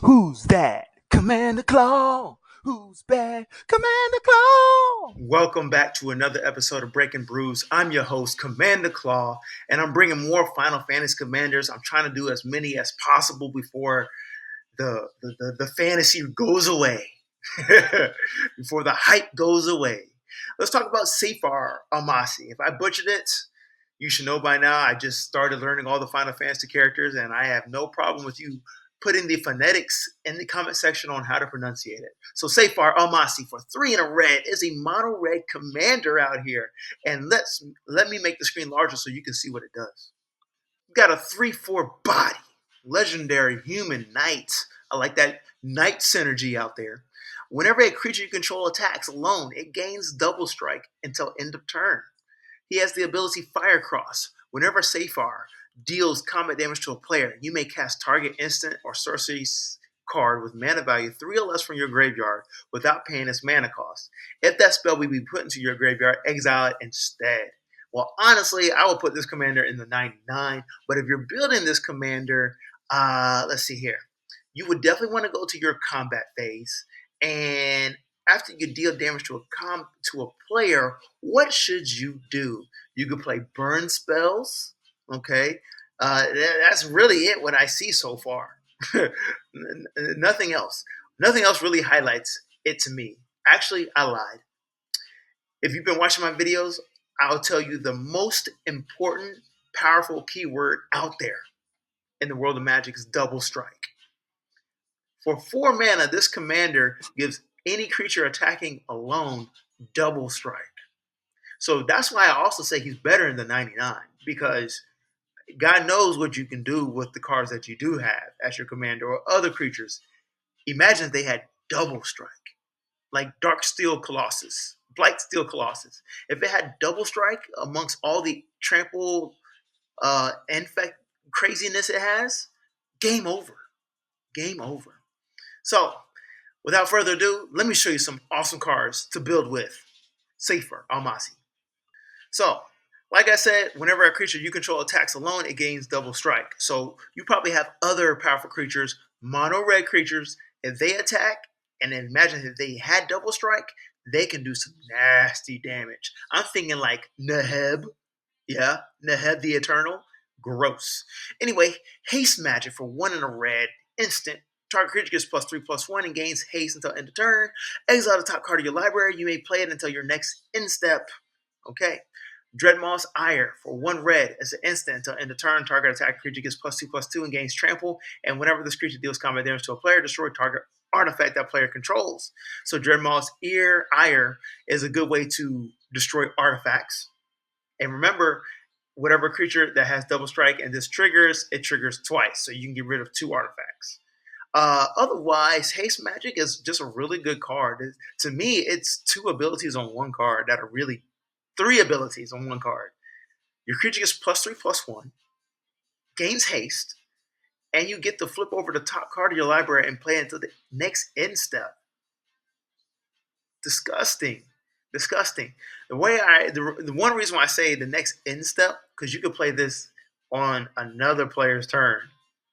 Who's that? Commander Claw. Who's bad? Commander Claw. Welcome back to another episode of Breaking Brews. I'm your host, Commander Claw, and I'm bringing more Final Fantasy commanders. I'm trying to do as many as possible before the fantasy goes away, before the hype goes away. Let's talk about Seifer Almasy. If I butchered it, you should know by now. I just started learning all the Final Fantasy characters, and I have no problem with you putting the phonetics in the comment section on how to pronunciate it. So Seifer Almasy for 3 in a red is a mono red commander out here. And let me make the screen larger so you can see what it does. Got a 3/4 body, legendary human knight. I like that knight synergy out there. Whenever a creature you control attacks alone, it gains double strike until end of turn. He has the ability Fire Cross. Whenever Seifer deals combat damage to a player, you may cast target instant or sorcery card with mana value 3 or less from your graveyard without paying its mana cost. If that spell will be put into your graveyard, exile it instead. Well, honestly, I would put this commander in the 99, but if you're building this commander, let's see here. You would definitely want to go to your combat phase, and after you deal damage to a player, what should you do? You could play burn spells. Okay, that's really it. What I see so far, nothing else. Nothing else really highlights it to me. Actually, I lied. If you've been watching my videos, I'll tell you the most important, powerful keyword out there in the world of Magic is double strike. For 4 mana, this commander gives any creature attacking alone double strike. So that's why I also say he's better in the 99, because God knows what you can do with the cards that you do have as your commander or other creatures. Imagine if they had double strike, like Dark-steel Colossus, Blight-steel Colossus. If it had double strike amongst all the trample infect craziness it has, game over. Game over. So, without further ado, let me show you some awesome cards to build with Seifer Almasy. So, like I said, whenever a creature you control attacks alone, it gains double strike. So, you probably have other powerful creatures, mono red creatures. If they attack, and imagine if they had double strike, they can do some nasty damage. I'm thinking like Neheb. Yeah, Neheb the Eternal. Gross. Anyway, haste magic for 1 in a red, instant. Target creature gets +3/+1 and gains haste until end of turn. Exile the top card of your library. You may play it until your next end step. Okay. Dreadmaw's Ire for 1 red as an instant until end of turn. Target attack creature gets +2/+2 and gains trample. And whenever this creature deals combat damage to a player, destroy target artifact that player controls. So Dreadmaw's Ire is a good way to destroy artifacts. And remember, whatever creature that has double strike and this triggers, it triggers twice. So you can get rid of 2 artifacts. Otherwise, haste magic is just a really good card. To me, it's 2 abilities on 1 card that are really 3 abilities on 1 card. Your creature gets +3/+1, gains haste, and you get to flip over the top card of your library and play it until the next end step. Disgusting. Disgusting. The one reason why I say the next end step, because you could play this on another player's turn.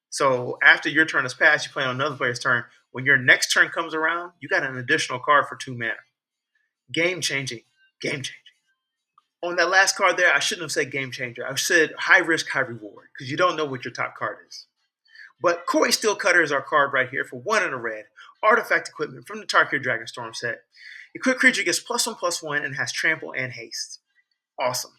So after your turn has passed, you play on another player's turn. When your next turn comes around, you got an additional card for 2 mana. Game changing. Game changing. On that last card there, I shouldn't have said game changer. I said high risk, high reward, because you don't know what your top card is. But Cori-steel Cutter is our card right here for 1 in a red. Artifact equipment from the Tarkir Dragonstorm set. Equipped creature gets +1/+1 and has trample and haste. Awesome.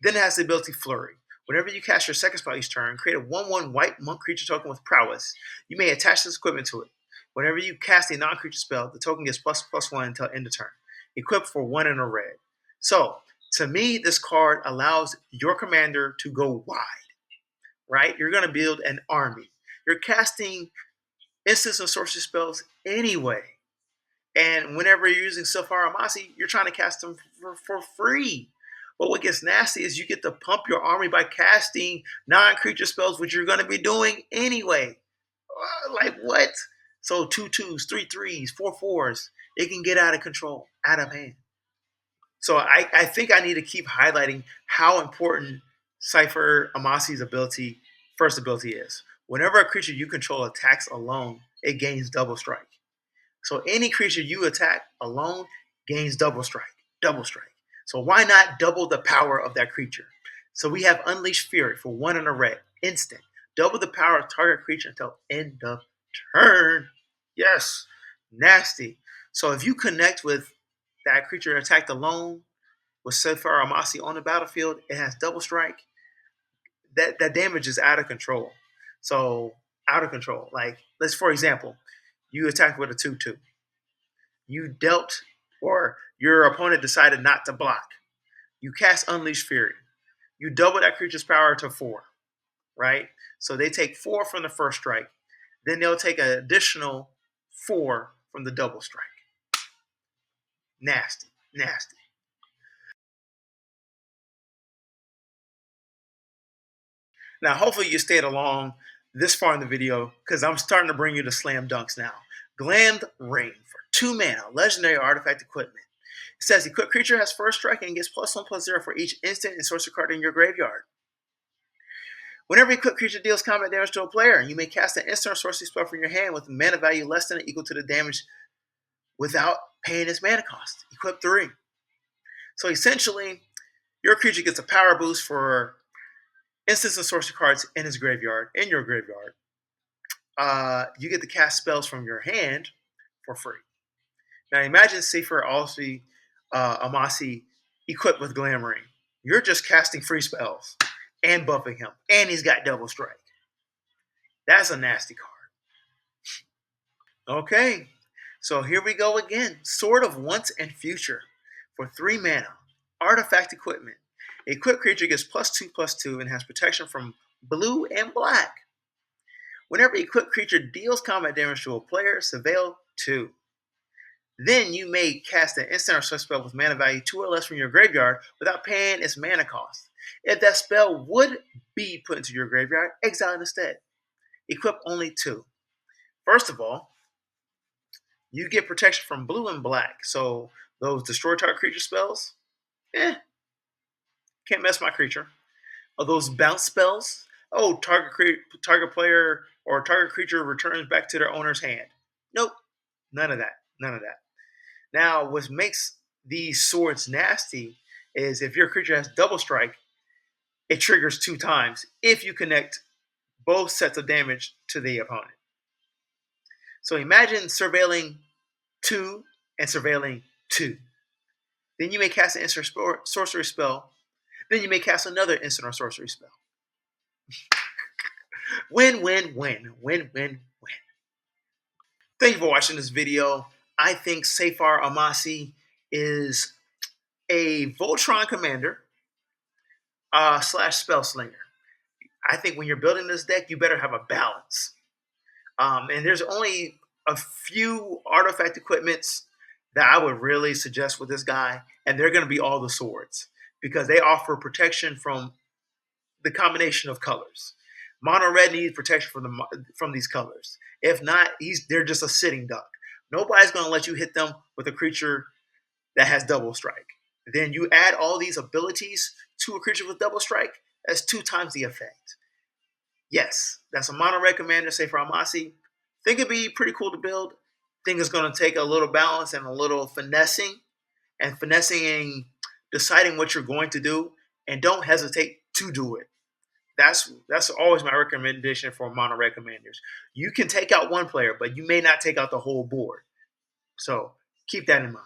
Then it has the ability Flurry. Whenever you cast your second spell each turn, create a 1/1 white monk creature token with prowess. You may attach this equipment to it. Whenever you cast a non-creature spell, the token gets +1/+1 until end of turn. Equipped for 1 in a red. So, to me, this card allows your commander to go wide, right? You're going to build an army. You're casting instants and sorcery spells anyway. And whenever you're using Seifer Almasy, you're trying to cast them for free. But what gets nasty is you get to pump your army by casting non-creature spells, which you're going to be doing anyway. Like what? So 2/2s, 3/3s, 4/4s, it can get out of control, out of hand. So I think I need to keep highlighting how important Seifer Almasy's first ability is. Whenever a creature you control attacks alone, it gains double strike. So any creature you attack alone gains double strike. Double strike. So why not double the power of that creature? So we have Unleash Fury for 1 and a red. Instant. Double the power of target creature until end of turn. Yes. Nasty. So if you connect with that creature attacked alone with Seifer Almasy on the battlefield, it has double strike. That damage is out of control. So out of control. Like, let's, for example, you attack with a 2/2. You dealt, or your opponent decided not to block. You cast Unleash Fury. You double that creature's power to 4, right? So they take 4 from the first strike. Then they'll take an additional 4 from the double strike. Nasty, nasty. Now, hopefully you stayed along this far in the video because I'm starting to bring you the slam dunks now. Glammed Ring for 2 mana, legendary artifact equipment. It says equipped creature has first strike and gets +1/+0 for each instant and sorcery card in your graveyard. Whenever equipped creature deals combat damage to a player, you may cast an instant or sorcery spell from your hand with a mana value less than or equal to the damage without paying its mana cost. Equip 3. So essentially, your creature gets a power boost for instants and sorcery cards in his graveyard, in your graveyard. You get to cast spells from your hand for free. Now imagine Seifer Almasy equipped with Glam Ring. You're just casting free spells and buffing him, and he's got double strike. That's a nasty card. Okay, so here we go again. Sword of Once and Future for 3 mana. Artifact equipment. Equipped creature gets +2/+2 and has protection from blue and black. Whenever equipped creature deals combat damage to a player, Surveil 2. Then you may cast an instant or sorcery spell with mana value 2 or less from your graveyard without paying its mana cost. If that spell would be put into your graveyard, exile it instead. Equip only 2. First of all, you get protection from blue and black. So those destroy target creature spells, can't mess my creature. Those bounce spells, target player or target creature returns back to their owner's hand. Nope, none of that. None of that. Now, what makes these swords nasty is if your creature has double strike, it triggers 2 times if you connect both sets of damage to the opponent. So imagine surveilling 2 and surveilling 2. Then you may cast an instant or sorcery spell. Then you may cast another instant or sorcery spell. Win, win, win, win, win, win. Thank you for watching this video. I think Seifer Almasy is a Voltron commander / Spellslinger. I think when you're building this deck, you better have a balance. And there's only a few artifact equipments that I would really suggest with this guy, and they're going to be all the swords because they offer protection from the combination of colors. Mono red needs protection from these colors. If not, they're just a sitting duck. Nobody's going to let you hit them with a creature that has double strike. Then you add all these abilities to a creature with double strike, that's 2 times the effect. Yes, that's a mono red commander, Seifer Almasy. Think it'd be pretty cool to build. Think it's going to take a little balance and a little finessing and deciding what you're going to do, and don't hesitate to do it. That's always my recommendation for mono red commanders. You can take out one player, but you may not take out the whole board. So keep that in mind.